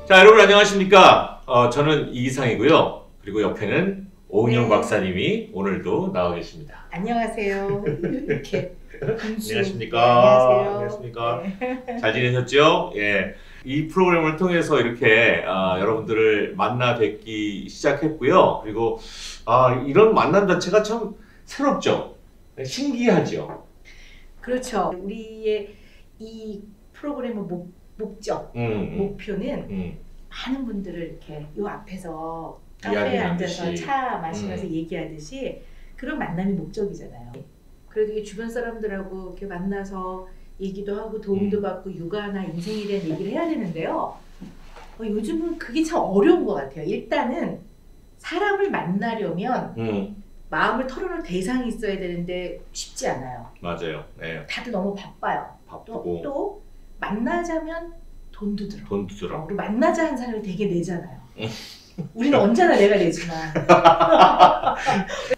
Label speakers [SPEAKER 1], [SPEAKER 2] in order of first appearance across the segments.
[SPEAKER 1] 자, 여러분 안녕하십니까? 저는 이기상이고요. 그리고 옆에는 오은영 박사님이 오늘도 나와 계십니다.
[SPEAKER 2] 안녕하세요. 이렇게
[SPEAKER 1] 안녕하십니까?
[SPEAKER 2] 안녕하세요.
[SPEAKER 1] 안녕하십니까?
[SPEAKER 2] 네.
[SPEAKER 1] 잘 지내셨죠? 예. 이 프로그램을 통해서 이렇게 여러분들을 만나 뵙기 시작했고요. 그리고 이런 만남 자체가 참 새롭죠? 신기하죠?
[SPEAKER 2] 그렇죠. 우리의 이 프로그램의 목적, 목표는 많은 분들을 이렇게 요 앞에서 카페에 앉아서 차 마시면서 얘기하듯이 그런 만남이 목적이잖아요. 그래도 이게 주변 사람들하고 이렇게 만나서 얘기도 하고 도움도 받고 육아나 인생에 대한 얘기를 해야 되는데요. 요즘은 그게 참 어려운 것 같아요. 일단은 사람을 만나려면 마음을 털어놓을 대상이 있어야 되는데 쉽지 않아요.
[SPEAKER 1] 맞아요. 네.
[SPEAKER 2] 다들 너무 바빠요.
[SPEAKER 1] 바쁘고
[SPEAKER 2] 또 만나자면 돈도 들어.
[SPEAKER 1] 돈도 들어.
[SPEAKER 2] 그리고 만나자 한 사람이 되게 내잖아요. 우리는 언제나 내가 내지만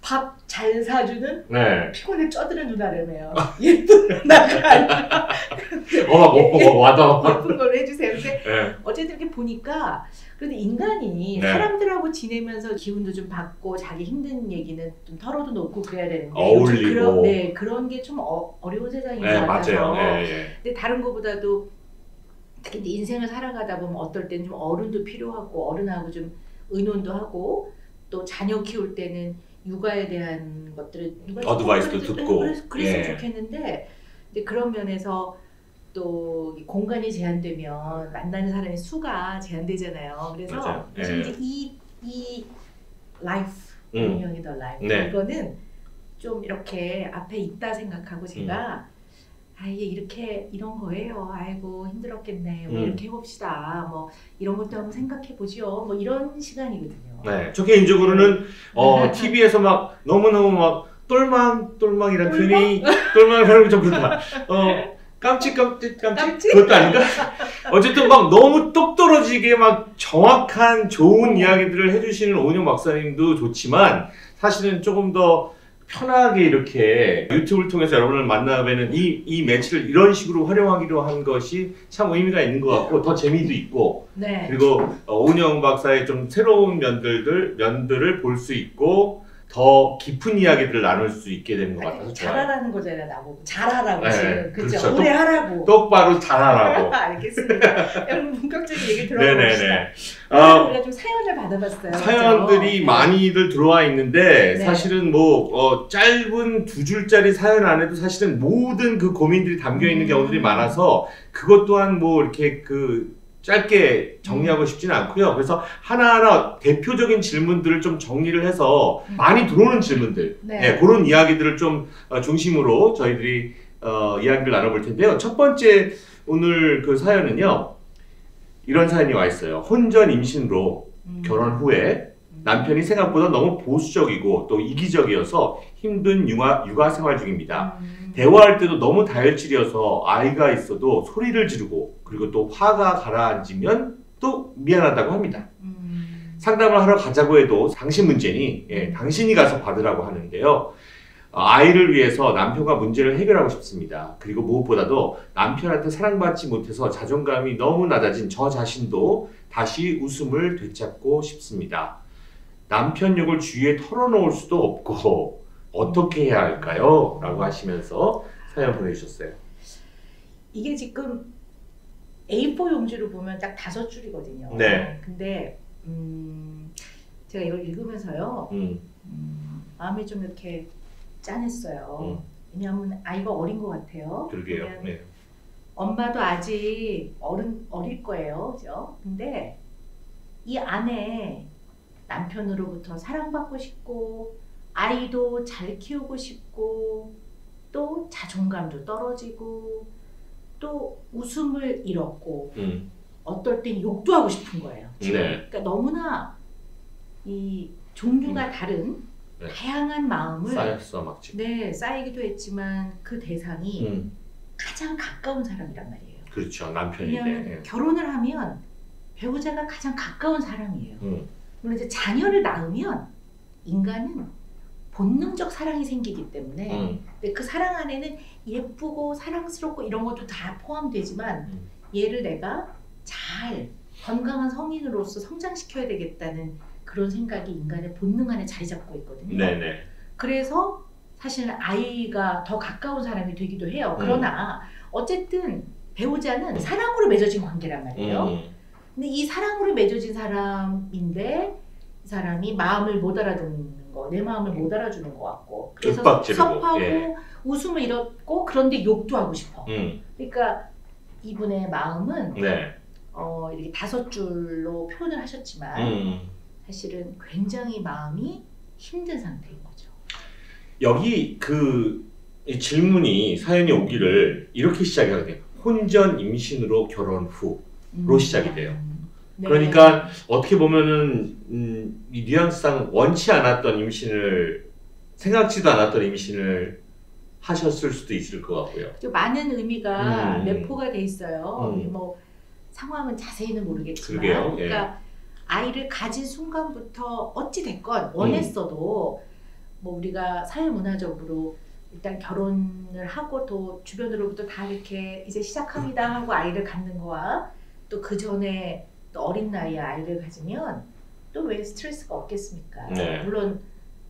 [SPEAKER 2] 밥 잘 사주는
[SPEAKER 1] 네.
[SPEAKER 2] 피곤에 쪄드는 누나라며요. 예쁜 누나가
[SPEAKER 1] 와도
[SPEAKER 2] 예쁜 걸로 해주세요. 근데
[SPEAKER 1] 네.
[SPEAKER 2] 어쨌든 이렇게 보니까 그런데 인간이
[SPEAKER 1] 네.
[SPEAKER 2] 사람들하고 지내면서 기운도 좀 받고 자기 힘든 얘기는 좀 털어도 놓고 그래야 되는데
[SPEAKER 1] 어울리고
[SPEAKER 2] 그런 게 좀 어려운 세상인 것
[SPEAKER 1] 네,
[SPEAKER 2] 같아서
[SPEAKER 1] 맞아요. 네.
[SPEAKER 2] 근데 다른 것보다도 특히 이제 인생을 살아가다 보면 어떨 때는 좀 어른도 필요하고 어른하고 좀 의논도 하고 또 자녀 키울 때는 육아에 대한 것들을
[SPEAKER 1] 어드바이스도 듣고
[SPEAKER 2] 그랬으면 좋겠는데 근데 그런 면에서 또 공간이 제한되면 만나는 사람의 수가 제한되잖아요. 그래서
[SPEAKER 1] 맞아요.
[SPEAKER 2] 이제 이 라이프 운영이 더 라이프
[SPEAKER 1] 네.
[SPEAKER 2] 이거는 좀 이렇게 앞에 있다 생각하고 제가 이게 이렇게 이런 거예요. 아이고 힘들었겠네. 뭐 이렇게 해봅시다. 뭐 이런 것도 한번 생각해 보죠. 뭐 이런 시간이거든요.
[SPEAKER 1] 네. 저 개인적으로는 TV에서 막 너무너무 막 똘망이라는 표현이 똘망이라는 좀 그렇다. 깜찍 그것도 아닌가? 어쨌든 막 너무 똑 떨어지게 막 정확한 좋은 이야기들을 해주시는 오은영 박사님도 좋지만 사실은 조금 더 편하게 이렇게 유튜브를 통해서 여러분을 만나뵈는 이 매체를 이런 식으로 활용하기로 한 것이 참 의미가 있는 것 같고 더 재미도 있고
[SPEAKER 2] 네.
[SPEAKER 1] 그리고 오은영 박사의 좀 새로운 면들을 볼 수 있고 더 깊은 이야기들을 나눌 수 있게 되는 것 같아서 좋아요.
[SPEAKER 2] 잘하라는 거잖아요. 나보고 잘하라고
[SPEAKER 1] 네,
[SPEAKER 2] 지금 그렇죠.
[SPEAKER 1] 그렇죠.
[SPEAKER 2] 오래 하라고.
[SPEAKER 1] 똑바로 잘하라고.
[SPEAKER 2] 알겠습니다. 여러분 본격적인 얘기 들어봅시다.
[SPEAKER 1] 네네네.
[SPEAKER 2] 우리가 좀 사연을 받아봤어요.
[SPEAKER 1] 사연들이
[SPEAKER 2] 그렇죠?
[SPEAKER 1] 많이들 들어와 있는데
[SPEAKER 2] 네.
[SPEAKER 1] 사실은 뭐 짧은 2줄짜리 사연 안에도 사실은 모든 그 고민들이 담겨 있는 경우들이 많아서 그것 또한 뭐 이렇게 짧게 정리하고 싶지는 않고요. 그래서 하나하나 대표적인 질문들을 좀 정리를 해서 많이 들어오는 질문들,
[SPEAKER 2] 네.
[SPEAKER 1] 그런 이야기들을 좀 중심으로 저희들이 이야기를 나눠볼 텐데요. 첫 번째 오늘 그 사연은요. 이런 사연이 와 있어요. 혼전 임신으로 결혼 후에 남편이 생각보다 너무 보수적이고 또 이기적이어서 힘든 육아 생활 중입니다. 대화할 때도 너무 다혈질이어서 아이가 있어도 소리를 지르고 그리고 또 화가 가라앉으면 또 미안하다고 합니다. 상담을 하러 가자고 해도 당신 문제니 당신이 가서 받으라고 하는데요. 아이를 위해서 남편과 문제를 해결하고 싶습니다. 그리고 무엇보다도 남편한테 사랑받지 못해서 자존감이 너무 낮아진 저 자신도 다시 웃음을 되찾고 싶습니다. 남편 욕을 주위에 털어놓을 수도 없고 어떻게 해야 할까요? 라고 하시면서 사연 보내주셨어요.
[SPEAKER 2] 이게 지금 A4 용지로 보면 딱 5줄이거든요.
[SPEAKER 1] 네.
[SPEAKER 2] 근데 제가 이걸 읽으면서요. 마음이 좀 이렇게 짠했어요. 왜냐하면 아이가 어린 것 같아요.
[SPEAKER 1] 그러게요. 네.
[SPEAKER 2] 엄마도 아직 어릴 거예요. 그죠? 근데 이 안에 남편으로부터 사랑받고 싶고 아이도 잘 키우고 싶고 또 자존감도 떨어지고 또 웃음을 잃었고 어떨 땐 욕도 하고 싶은 거예요. 지금.
[SPEAKER 1] 네.
[SPEAKER 2] 그러니까 너무나 이 종류가 다른 다양한 마음을
[SPEAKER 1] 쌓였어 막 지금.
[SPEAKER 2] 쌓이기도 했지만 그 대상이 가장 가까운 사람이란 말이에요.
[SPEAKER 1] 그렇죠. 남편인데.
[SPEAKER 2] 왜냐하면 결혼을 하면 배우자가 가장 가까운 사람이에요. 물론 이제 자녀를 낳으면 인간은 본능적 사랑이 생기기 때문에 근데 그 사랑 안에는 예쁘고 사랑스럽고 이런 것도 다 포함되지만 얘를 내가 잘 건강한 성인으로서 성장시켜야 되겠다는 그런 생각이 인간의 본능 안에 자리 잡고 있거든요.
[SPEAKER 1] 네네.
[SPEAKER 2] 그래서 사실은 아이가 더 가까운 사람이 되기도 해요. 그러나 어쨌든 배우자는 사랑으로 맺어진 관계란 말이에요. 근데 이 사랑으로 맺어진 사람인데 이 사람이 마음을 못 알아듣는 거, 내 마음을 못 알아주는 것 같고, 그래서 섭하고 예. 웃음을 잃었고 그런데 욕도 하고 싶어. 그러니까 이분의 마음은
[SPEAKER 1] 네.
[SPEAKER 2] 이렇게 5줄로 표현을 하셨지만 사실은 굉장히 마음이 힘든 상태인 거죠.
[SPEAKER 1] 여기 이 질문이 사연이 오기를 이렇게 시작이 돼요. 혼전 임신으로 결혼 후로 시작이 돼요.
[SPEAKER 2] 네.
[SPEAKER 1] 그러니까 어떻게 보면은 이 뉘앙스상 원치 않았던 임신을 생각지도 않았던 임신을 하셨을 수도 있을 것 같고요.
[SPEAKER 2] 많은 의미가 내포가 돼 있어요. 뭐 상황은 자세히는 모르겠지만,
[SPEAKER 1] 그러게요.
[SPEAKER 2] 그러니까 아이를 가진 순간부터 어찌 됐건 원했어도 뭐 우리가 사회문화적으로 일단 결혼을 하고 또 주변으로부터 다 이렇게 이제 시작합니다 하고 아이를 갖는 거와 또 그 전에 또 어린 나이에 아이를 가지면 또 왜 스트레스가 없겠습니까?
[SPEAKER 1] 네.
[SPEAKER 2] 물론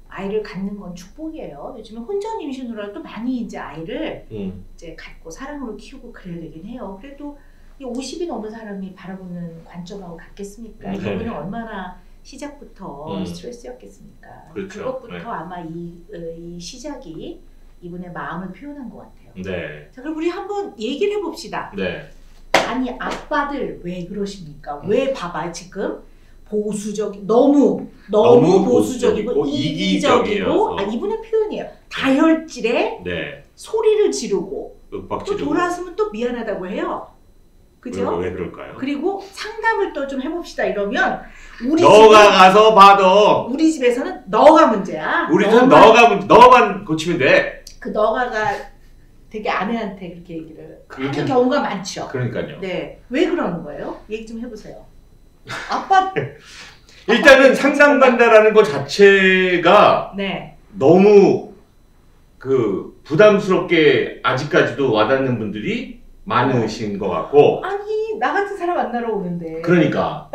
[SPEAKER 2] 아이를 갖는 건 축복이에요. 요즘에 혼전 임신으로라도 많이 이제 아이를 이제 갖고 사랑으로 키우고 그래야 되긴 해요. 그래도 50이 넘은 사람이 바라보는 관점하고 같겠습니까? 이분은 얼마나 시작부터 스트레스였겠습니까?
[SPEAKER 1] 그렇죠.
[SPEAKER 2] 그것부터
[SPEAKER 1] 네.
[SPEAKER 2] 아마 이 시작이 이분의 마음을 표현한 것 같아요.
[SPEAKER 1] 네.
[SPEAKER 2] 자, 그럼 우리 한번 얘기를 해봅시다.
[SPEAKER 1] 네.
[SPEAKER 2] 아니 아빠들 왜 그러십니까? 왜 봐봐 지금 너무 보수적이고 이기적이고 이분의 표현이에요. 다혈질에
[SPEAKER 1] 네.
[SPEAKER 2] 소리를 지르고
[SPEAKER 1] 윽박
[SPEAKER 2] 또
[SPEAKER 1] 지르고.
[SPEAKER 2] 돌아서면 또 미안하다고 해요. 그죠?
[SPEAKER 1] 왜 그럴까요?
[SPEAKER 2] 그리고 상담을 또 좀 해봅시다 이러면
[SPEAKER 1] 너가 가서 봐도
[SPEAKER 2] 우리 집에서는 너가 문제야.
[SPEAKER 1] 우리 집은 너만 고치면 돼.
[SPEAKER 2] 그 너가가 되게 아내한테 그렇게 얘기를
[SPEAKER 1] 그렇게
[SPEAKER 2] 하는 경우가 많죠.
[SPEAKER 1] 그러니까요.
[SPEAKER 2] 네, 왜 그러는 거예요? 얘기 좀 해보세요. 아빠
[SPEAKER 1] 일단은 상담 간다라는 것 자체가
[SPEAKER 2] 네.
[SPEAKER 1] 너무 부담스럽게 아직까지도 와닿는 분들이 많으신 것 같고.
[SPEAKER 2] 아니 나 같은 사람 만나러 오는데.
[SPEAKER 1] 그러니까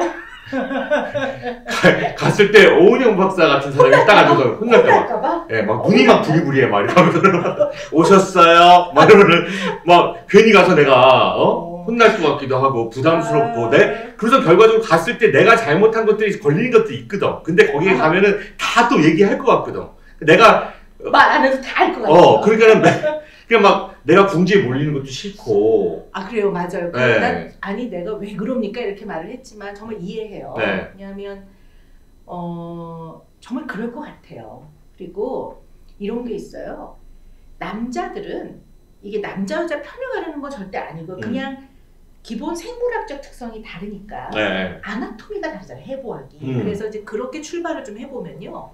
[SPEAKER 1] 갔을 때 오은영 박사 같은 사람이 딱 앉아서 혼날까봐. 예, 막 눈이 막 부리부리해 막 이러면서 오셨어요. 막 이러면은 막 괜히 가서 내가 혼날 것 같기도 하고 부담스럽고 그래서 결과적으로 갔을 때 내가 잘못한 것들이 걸리는 것도 있거든. 근데 거기에 가면은 다 또 얘기할 것 같거든. 내가
[SPEAKER 2] 말 안 해도 다 알 것 같아.
[SPEAKER 1] 그러니까는 그냥 막 내가 궁지에 몰리는 것도 싫고.
[SPEAKER 2] 아 그래요, 맞아요.
[SPEAKER 1] 네.
[SPEAKER 2] 난 아니 내가 왜 그럽니까 이렇게 말을 했지만 정말 이해해요.
[SPEAKER 1] 네.
[SPEAKER 2] 왜냐하면 정말 그럴 것 같아요. 그리고 이런 게 있어요. 남자들은 이게 남자 여자 편을 가르는 건 절대 아니고 그냥 기본 생물학적 특성이 다르니까
[SPEAKER 1] 네.
[SPEAKER 2] 아나토미가 다르잖아요. 해부학이. 그래서 이제 그렇게 출발을 좀 해보면요.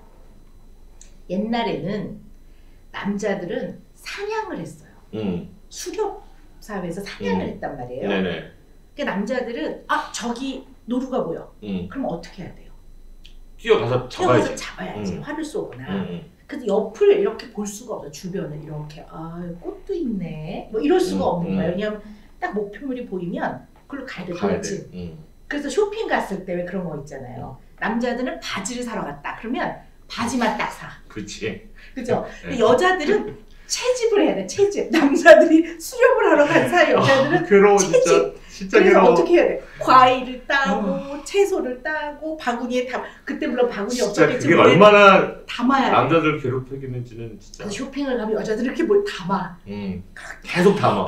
[SPEAKER 2] 옛날에는 남자들은 사냥을 했어요. 수렵 사회에서 사냥을 했단 말이에요.
[SPEAKER 1] 네네.
[SPEAKER 2] 그러니까 남자들은 저기 노루가 보여. 그럼 어떻게 해야 돼요?
[SPEAKER 1] 뛰어가서
[SPEAKER 2] 잡아야지. 활을 쏘거나. 그래서 옆을 이렇게 볼 수가 없어. 주변을 이렇게 꽃도 있네. 뭐 이럴 수가 없는 거예요. 왜냐하면 딱 목표물이 보이면 그걸로 가야 돼. 그래서 쇼핑 갔을 때 왜 그런 거 있잖아요. 남자들은 바지를 사러 갔다. 그러면 바지만 딱 사.
[SPEAKER 1] 그렇지.
[SPEAKER 2] 그죠? 근데 여자들은 채집을 해야 돼. 채집. 남자들이 수렵을 하러 간 사이 여자들은
[SPEAKER 1] 괴로워,
[SPEAKER 2] 채집.
[SPEAKER 1] 진짜
[SPEAKER 2] 그래서
[SPEAKER 1] 괴로워.
[SPEAKER 2] 어떻게 해야 돼? 과일을 따고 채소를 따고 바구니에 그때 물론 바구니 없었겠지만
[SPEAKER 1] 그게 얼마나
[SPEAKER 2] 담아야
[SPEAKER 1] 남자들 괴롭히겠는지는 진짜.
[SPEAKER 2] 쇼핑을 가면 여자들이 이렇게 뭘 담아.
[SPEAKER 1] 계속 담아.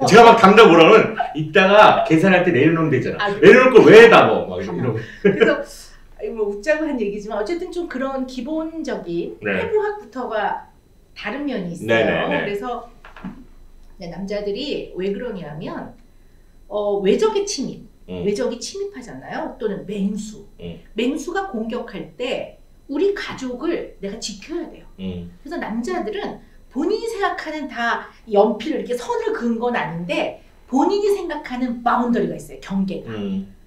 [SPEAKER 1] 제가 막 담다 보라면 이따가 계산할 때 내려놓으면 되잖아. 내려놓을 걸 왜 담아? 막 이러고.
[SPEAKER 2] 그래서 뭐 웃자고 한 얘기지만 어쨌든 좀 그런 기본적인 해부학부터가 다른 면이 있어요.
[SPEAKER 1] 네네네.
[SPEAKER 2] 그래서 남자들이 왜 그러냐면 외적의 침입, 외적이 침입하잖아요. 또는 맹수. 맹수가 공격할 때 우리 가족을 내가 지켜야 돼요. 그래서 남자들은 본인이 생각하는 다 연필을 이렇게 선을 그은 건 아닌데 본인이 생각하는 바운더리가 있어요. 경계가.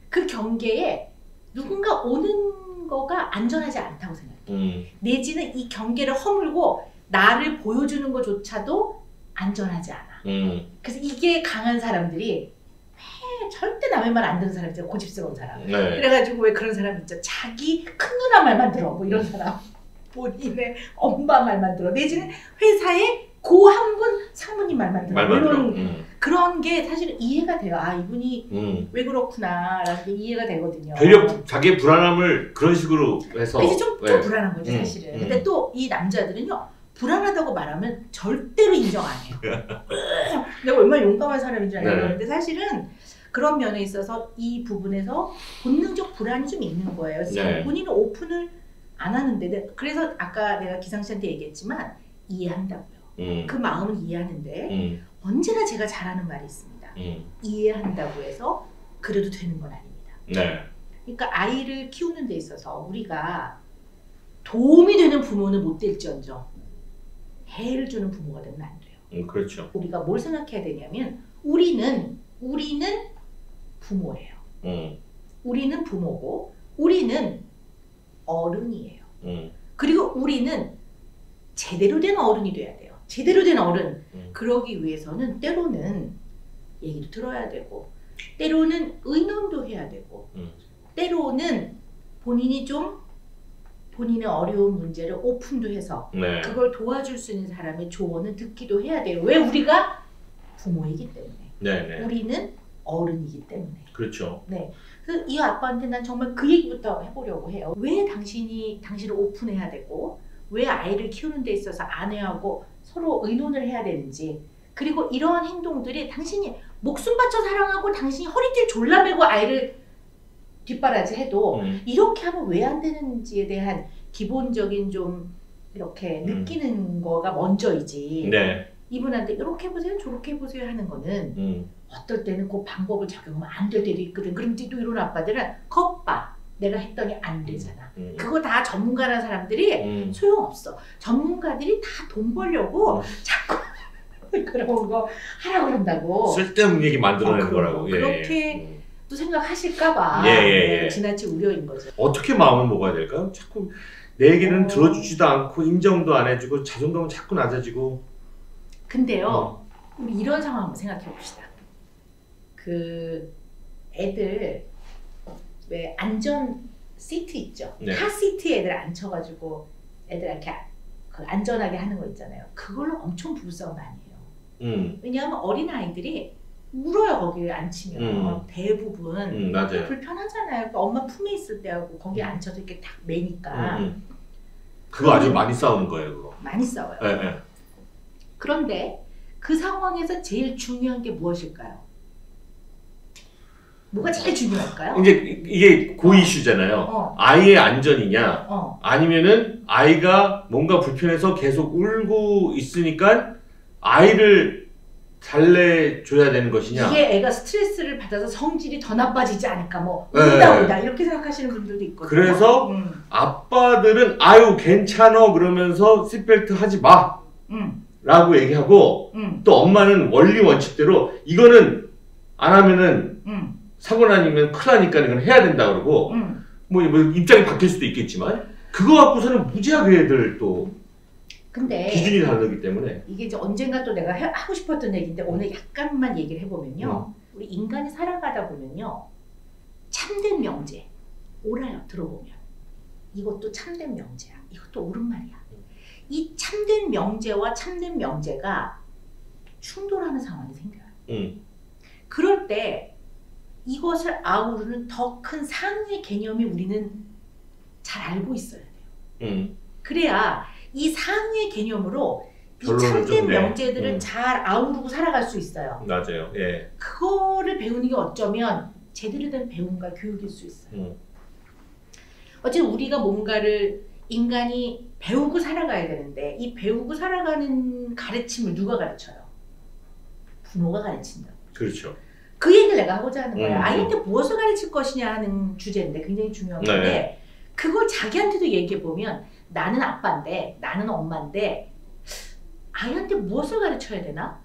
[SPEAKER 2] 그 경계에 누군가 오는 거가 안전하지 않다고 생각해요. 내지는 이 경계를 허물고 나를 보여주는 것조차도 안전하지 않아. 그래서 이게 강한 사람들이 세상에 절대 남의 말 안 듣는 사람 있잖아. 고집스러운 사람.
[SPEAKER 1] 네.
[SPEAKER 2] 그래가지고 왜 그런 사람 있죠. 자기 큰 누나 말만 들어. 뭐 이런 사람. 본인의 엄마 말만 들어. 내지는 회사에 고 한 분 상무님 말만 들어.
[SPEAKER 1] 말만
[SPEAKER 2] 이런
[SPEAKER 1] 들어.
[SPEAKER 2] 그런 게 사실은 이해가 돼요. 아 이분이 왜 그렇구나라는 게 이해가 되거든요.
[SPEAKER 1] 되려 자기의 불안함을 그런 식으로 해서
[SPEAKER 2] 그래서 좀 불안한 거지 사실은. 근데 또 이 남자들은요. 불안하다고 말하면 절대로 인정 안 해요. 내가 얼마나 용감한 사람인 줄 알아요. 근데 사실은 그런 면에 있어서 이 부분에서 본능적 불안이 좀 있는 거예요.
[SPEAKER 1] 네.
[SPEAKER 2] 본인은 오픈을 안 하는데 그래서 아까 내가 기상 씨한테 얘기했지만 이해한다고요. 그 마음은 이해하는데 언제나 제가 잘하는 말이 있습니다. 이해한다고 해서 그래도 되는 건 아닙니다.
[SPEAKER 1] 네.
[SPEAKER 2] 그러니까 아이를 키우는 데 있어서 우리가 도움이 되는 부모는 못 될지언정 해를 주는 부모가 되면 안 돼요.
[SPEAKER 1] 그렇죠.
[SPEAKER 2] 우리가 뭘 생각해야 되냐면 우리는 부모예요. 우리는 부모고 우리는 어른이에요. 그리고 우리는 제대로 된 어른이 돼야 돼요. 제대로 된 어른. 그러기 위해서는 때로는 얘기도 들어야 되고 때로는 의논도 해야 되고 때로는 본인이 좀 본인의 어려운 문제를 오픈도 해서
[SPEAKER 1] 네.
[SPEAKER 2] 그걸 도와줄 수 있는 사람의 조언을 듣기도 해야 돼요. 왜? 우리가 부모이기 때문에.
[SPEAKER 1] 네.
[SPEAKER 2] 우리는 어른이기 때문에.
[SPEAKER 1] 그렇죠.
[SPEAKER 2] 네. 그래서 이 아빠한테 난 정말 그 얘기부터 해보려고 해요. 왜 당신을 오픈해야 되고 왜 아이를 키우는 데 있어서 아내하고 서로 의논을 해야 되는지 그리고 이러한 행동들이 당신이 목숨 바쳐 사랑하고 당신이 허리띠를 졸라매고 아이를 뒷바라지 해도 이렇게 하면 왜 안 되는지에 대한 기본적인 좀 이렇게 느끼는 거가 먼저이지.
[SPEAKER 1] 네.
[SPEAKER 2] 이분한테 이렇게 해보세요 저렇게 해보세요 하는 거는 어떨 때는 그 방법을 적용하면 안 될 때도 있거든. 그럼 또 이런 아빠들은 겁봐 내가 했더니 안 되잖아. 그거 다 전문가라는 사람들이 소용없어. 전문가들이 다 돈 벌려고 자꾸 그런 거 하라고 그런다고.
[SPEAKER 1] 쓸데없는 얘기 만들어내는 거라고.
[SPEAKER 2] 그렇게 또 생각하실까봐 지나칠 우려인 거죠.
[SPEAKER 1] 어떻게 마음을 먹어야 될까요? 자꾸 내 얘기는 들어주지도 않고 인정도 안 해주고 자존감은 자꾸 낮아지고.
[SPEAKER 2] 근데요 우리 이런 상황 한번 생각해 봅시다. 그 애들 왜 안전 시트 있죠?
[SPEAKER 1] 네.
[SPEAKER 2] 카 시트에 애들 앉혀가지고 애들 이렇게 그 안전하게 하는 거 있잖아요. 그걸로 엄청 부부싸움 많이 해요. 왜냐하면 어린 아이들이 울어요. 거기에 앉히면 대부분
[SPEAKER 1] 맞아요.
[SPEAKER 2] 불편하잖아요. 그러니까 엄마 품에 있을 때하고 거기에 앉혀서 이렇게 딱 매니까
[SPEAKER 1] 그거 아주 많이 싸우는 거예요. 그거.
[SPEAKER 2] 많이 싸워요.
[SPEAKER 1] 네.
[SPEAKER 2] 그런데 그 상황에서 제일 중요한 게 무엇일까요? 뭐가 제일 중요할까요?
[SPEAKER 1] 이제 이게 그 이슈잖아요. 아이의 안전이냐 아니면은 아이가 뭔가 불편해서 계속 울고 있으니까 아이를 달래줘야 되는 것이냐.
[SPEAKER 2] 이게 애가 스트레스를 받아서 성질이 더 나빠지지 않을까 뭐 울다 이렇게 생각하시는 분들도 있거든요.
[SPEAKER 1] 그래서 아빠들은 아유 괜찮어 그러면서 시트벨트 하지 마 라고 얘기하고 또 엄마는 원리 원칙대로 이거는 안 하면은 사고 나면 큰일 나니까 이건 해야 된다 그러고 뭐 입장이 바뀔 수도 있겠지만 그거 갖고서는 무지하게 애들 또
[SPEAKER 2] 근데
[SPEAKER 1] 기준이 다르기 때문에
[SPEAKER 2] 이게 이제 언젠가 또 내가 하고 싶었던 얘기인데 오늘 약간만 얘기를 해보면요. 우리 인간이 살아가다 보면요. 참된 명제 옳아요. 들어보면 이것도 참된 명제야. 이것도 옳은 말이야. 이 참된 명제와 참된 명제가 충돌하는 상황이 생겨요. 그럴 때 이것을 아우르는 더 큰 상위의 개념이 우리는 잘 알고 있어야 돼요. 그래야 이 상위의 개념으로 이 참된 명제들을 잘 아우르고 살아갈 수 있어요.
[SPEAKER 1] 맞아요. 예.
[SPEAKER 2] 그거를 배우는 게 어쩌면 제대로 된 배움과 교육일 수 있어요. 어쨌든 우리가 뭔가를 인간이 배우고 살아가야 되는데 이 배우고 살아가는 가르침을 누가 가르쳐요? 부모가 가르친다고.
[SPEAKER 1] 그렇죠.
[SPEAKER 2] 그 얘기를 내가 하고자 하는 거야. 아이한테 무엇을 가르칠 것이냐 하는 주제인데 굉장히 중요한 건데 그걸 자기한테도 얘기해보면 나는 아빠인데 나는 엄마인데 아이한테 무엇을 가르쳐야 되나?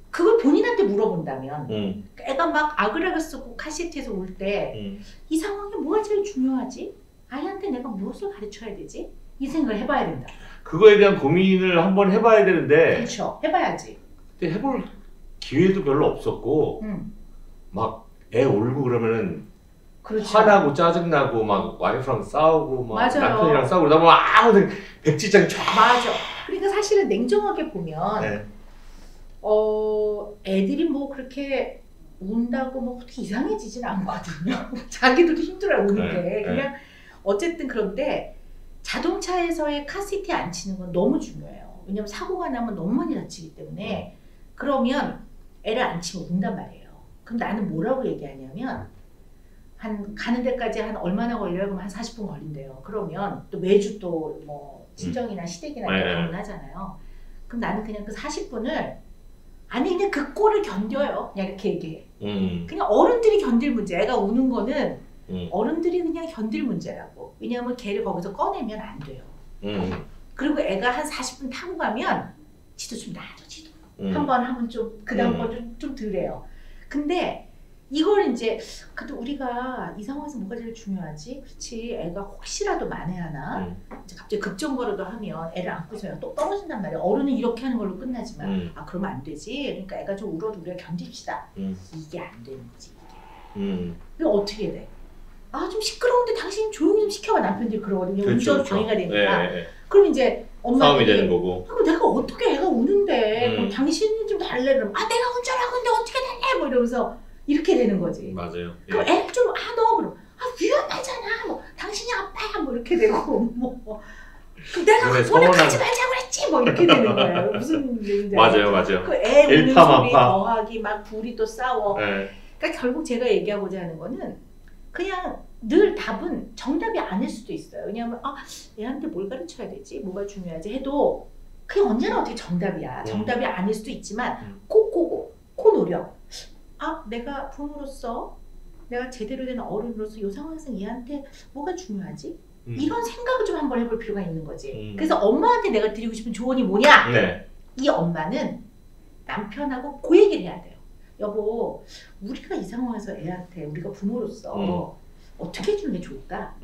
[SPEAKER 2] 그걸 본인한테 물어본다면 애가 막 아그라그 쓰고 카시트에서 울 때 이 상황에 뭐가 제일 중요하지? 아이한테 내가 무엇을 가르쳐야 되지? 이 생각을 해봐야 된다.
[SPEAKER 1] 그거에 대한 고민을 한번 해봐야 되는데
[SPEAKER 2] 그렇죠. 해봐야지.
[SPEAKER 1] 근데 해볼 기회도 별로 없었고 막 애 울고 그러면은
[SPEAKER 2] 그렇죠.
[SPEAKER 1] 화나고 짜증나고 막 와이프랑 싸우고 막
[SPEAKER 2] 맞아요.
[SPEAKER 1] 남편이랑 싸우고 그러다 보면 아무튼 백지장이 쫙.
[SPEAKER 2] 맞아. 그러니까 사실은 냉정하게 보면
[SPEAKER 1] 네.
[SPEAKER 2] 애들이 뭐 그렇게 운다고 뭐 어떻게 이상해지진 않거든요. 자기들도 힘들어요 우는데.
[SPEAKER 1] 네.
[SPEAKER 2] 그냥 어쨌든 그런데 자동차에서의 카시트에 앉히는 건 너무 중요해요. 왜냐면 사고가 나면 너무 많이 다치기 때문에. 그러면 애를 앉히면 운단 말이에요. 그럼 나는 뭐라고 얘기하냐면 한 가는 데까지 한 얼마나 걸려요? 그럼 한 40분 걸린대요. 그러면 또 매주 또 뭐 친정이나 시댁이나 이렇게 방문하잖아요. 그럼 나는 그냥 그 40분을 아니 그냥 그 꼴을 견뎌요. 그냥 이렇게 얘기해. 그냥 어른들이 견딜 문제. 애가 우는 거는 어른들이 그냥 견딜 문제라고. 왜냐하면 걔를 거기서 꺼내면 안 돼요. 그리고 애가 한 40분 타고 가면 지도 좀 놔줘. 지도. 한 번 하면 좀 그 다음 번 좀 덜해요. 근데 이걸 이제 그래도 우리가 이 상황에서 뭐가 제일 중요하지? 그렇지 애가 혹시라도 만에 하나 이제 갑자기 급정거라도 하면 애를 안고 있으면 또 떨어진단 말이야. 어른은 이렇게 하는 걸로 끝나지만 아 그러면 안 되지. 그러니까 애가 좀 울어도 우리가 견딥시다. 이게 안 되는 거지. 이게 어떻게 돼? 아 좀 시끄러운데 당신 조용히 좀 시켜봐. 남편들이 그러거든요.
[SPEAKER 1] 그렇죠,
[SPEAKER 2] 운전
[SPEAKER 1] 그렇죠.
[SPEAKER 2] 방해가 되니까.
[SPEAKER 1] 네.
[SPEAKER 2] 그럼 이제
[SPEAKER 1] 싸움이 되는 거고.
[SPEAKER 2] 그럼 내가 어떻게 애가 우는데 그럼 당신이 좀 달래 그러면 아 내가 운전하고 있는데 어떻게 달래 뭐 이러면서 이렇게 되는 거지.
[SPEAKER 1] 맞아요.
[SPEAKER 2] 그럼 애 좀 너 그럼 위험하잖아. 뭐 당신이 아빠야 뭐 이렇게 되고 뭐 그럼 내가 오늘 가지 말자고 그랬지 뭐 이렇게 되는 거예요. 무슨 얘기인지
[SPEAKER 1] 맞아요, 맞아요.
[SPEAKER 2] 그 애 우는 소리
[SPEAKER 1] 일파만파.
[SPEAKER 2] 더하기 막 둘이 또 싸워.
[SPEAKER 1] 네.
[SPEAKER 2] 그러니까 결국 제가 얘기하고자 하는 거는 그냥 늘 답은 정답이 아닐 수도 있어요. 왜냐하면 아 애한테 뭘 가르쳐야 되지? 뭐가 중요하지? 해도 그게 언제나 어떻게 정답이야. 정답이 아닐 수도 있지만 코 노력. 아 내가 부모로서 내가 제대로 된 어른으로서 이 상황에서 얘한테 뭐가 중요하지? 이런 생각을 좀 한번 해볼 필요가 있는 거지. 그래서 엄마한테 내가 드리고 싶은 조언이 뭐냐?
[SPEAKER 1] 네.
[SPEAKER 2] 이 엄마는 남편하고 그 얘기를 해야 돼요. 여보, 우리가 이 상황에서 애한테 우리가 부모로서 어떻게 해주는 게 좋을까?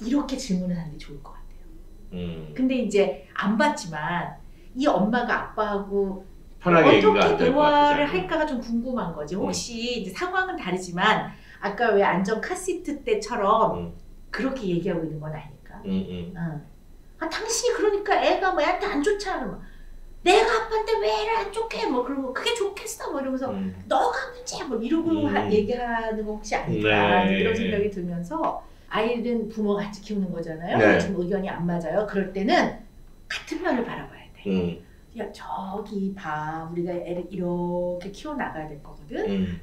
[SPEAKER 2] 이렇게 질문을 하는 게 좋을 것 같아요. 근데 이제 안 받지만 이 엄마가 아빠하고 어떻게 대화를 할까가 좀 궁금한 거지. 혹시 이제 상황은 다르지만 아까 왜 안전 카시트 때처럼 그렇게 얘기하고 있는 건 아닐까? 아 당신이 그러니까 애가 뭐 애한테 안 좋잖아. 그러면 내가 아빠한테 왜 애를 안 좋게 뭐 그러고 그게 좋겠어 뭐 이러면서 너가 문제야 뭐 이러고 얘기하는 거 혹시 아닐까 이런 생각이 들면서 아이들은 부모가 같이 키우는 거잖아요.
[SPEAKER 1] 네.
[SPEAKER 2] 지금 의견이 안 맞아요. 그럴 때는 같은 면을 바라봐야 돼. 야 저기 봐 우리가 애를 이렇게 키워나가야 될 거거든.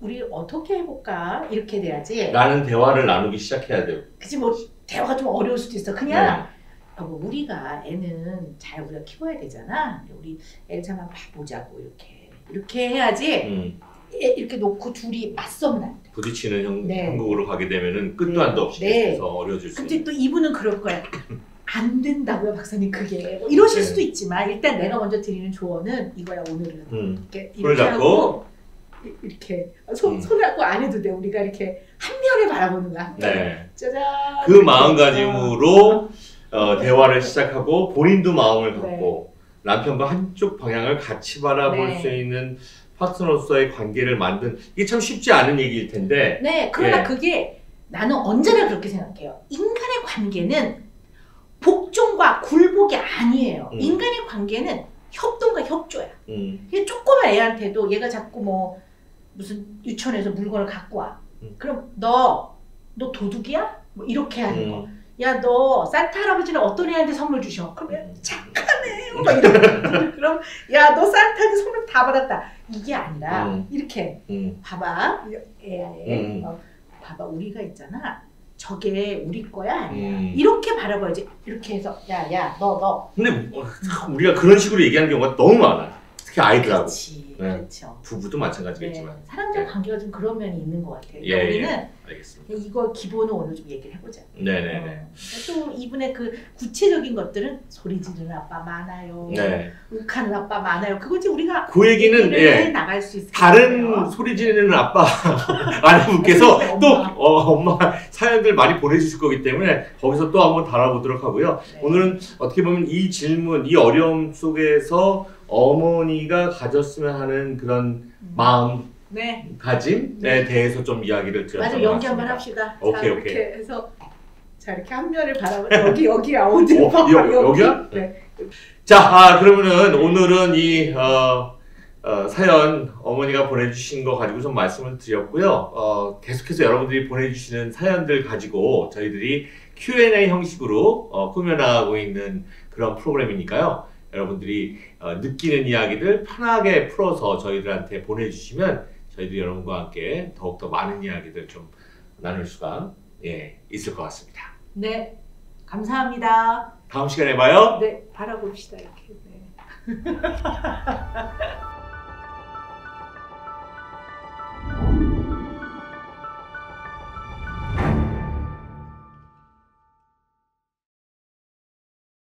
[SPEAKER 2] 우리 어떻게 해볼까 이렇게 돼야지.
[SPEAKER 1] 나는 대화를 나누기 시작해야 돼요.
[SPEAKER 2] 그치 뭐 대화가 좀 어려울 수도 있어. 그냥 우리가 애는 잘 우리가 키워야 되잖아. 우리 애를 잘 봐보자고 이렇게 해야지. 이렇게 놓고 둘이 맞서면 안 돼.
[SPEAKER 1] 부딪히는 형국으로 가게 되면은 끝도 한도 없이 계속해서 어려워질 수 있는.
[SPEAKER 2] 근데 또 이분은 그럴 거야. 안 된다고요 박사님 그게 뭐 이러실 수도 있지만 일단 내가 먼저 드리는 조언은 이거야. 오늘은 이렇게 하고 이렇게 손을 하고 안 해도 돼. 우리가 이렇게 한 면을 바라보는 거야.
[SPEAKER 1] 네.
[SPEAKER 2] 짜잔.
[SPEAKER 1] 그 마음가짐으로 대화를 시작하고 본인도 마음을 갖고 남편과 한쪽 방향을 같이 바라볼 수 있는 파트너로서의 관계를 만든 이게 참 쉽지 않은 얘기일 텐데.
[SPEAKER 2] 네. 그러나 그게 나는 언제나 그렇게 생각해요. 인간의 관계는 복종과 굴복이 아니에요. 인간의 관계는 협동과 협조야. 조그만 애한테도 얘가 자꾸 뭐 무슨 유치원에서 물건을 갖고 와. 그럼 너 도둑이야? 뭐 이렇게 하는 거. 야 너 산타 할아버지는 어떤 애한테 선물 주셔? 그러면 착하네. 막 이러고 그럼 야 너 산타한테 선물 다 받았다. 이게 아니라 이렇게 봐봐. 봐봐 우리가 있잖아. 저게 우리 거야 아니야. 이렇게 바라봐야지. 이렇게 해서 야 너.
[SPEAKER 1] 근데 우리가 그런 식으로 얘기하는 경우가 너무 많아요. 특히 아이들하고.
[SPEAKER 2] 그렇죠.
[SPEAKER 1] 부부도 마찬가지겠지만.
[SPEAKER 2] 사람들 관계가 좀 그런 면이 있는 것 같아요. 그러니까 우리는
[SPEAKER 1] 알겠습니다.
[SPEAKER 2] 이거 기본을 오늘 좀 얘기를 해보자.
[SPEAKER 1] 네네네.
[SPEAKER 2] 또 이분의 그 구체적인 것들은 소리 지르는 아빠 많아요. 욱하는 아빠 많아요. 그거지 우리가
[SPEAKER 1] 그 얘기는
[SPEAKER 2] 해 나갈 수 있을
[SPEAKER 1] 다른
[SPEAKER 2] 거예요.
[SPEAKER 1] 소리 지르는 아빠 아내분께서 또 엄마 사연들 많이 보내주실 거기 때문에 거기서 또 한번 달아보도록 하고요. 오늘은 어떻게 보면 이 질문, 이 어려움 속에서 어머니가 가졌으면 하는 그런 마음,
[SPEAKER 2] 네.
[SPEAKER 1] 다짐에 대해서 좀 이야기를 드렸던
[SPEAKER 2] 맞아,
[SPEAKER 1] 것
[SPEAKER 2] 연기
[SPEAKER 1] 같습니다.
[SPEAKER 2] 한번 합시다.
[SPEAKER 1] 오케이,
[SPEAKER 2] 자,
[SPEAKER 1] 오케이.
[SPEAKER 2] 이렇게 해서 자 이렇게 한 면을 바라보고 여기야 어디
[SPEAKER 1] 여기야?
[SPEAKER 2] 네.
[SPEAKER 1] 자, 그러면은 오늘은 이 사연 어머니가 보내주신 거 가지고 좀 말씀을 드렸고요. 계속해서 여러분들이 보내주시는 사연들 가지고 저희들이 Q&A 형식으로 꾸며나가고 있는 그런 프로그램이니까요. 여러분들이 느끼는 이야기들 편하게 풀어서 저희들한테 보내주시면 저희들이 여러분과 함께 더욱더 많은 이야기들 좀 나눌 수가 있을 것 같습니다.
[SPEAKER 2] 네, 감사합니다.
[SPEAKER 1] 다음 시간에 봐요.
[SPEAKER 2] 네, 바라봅시다 이렇게. 네.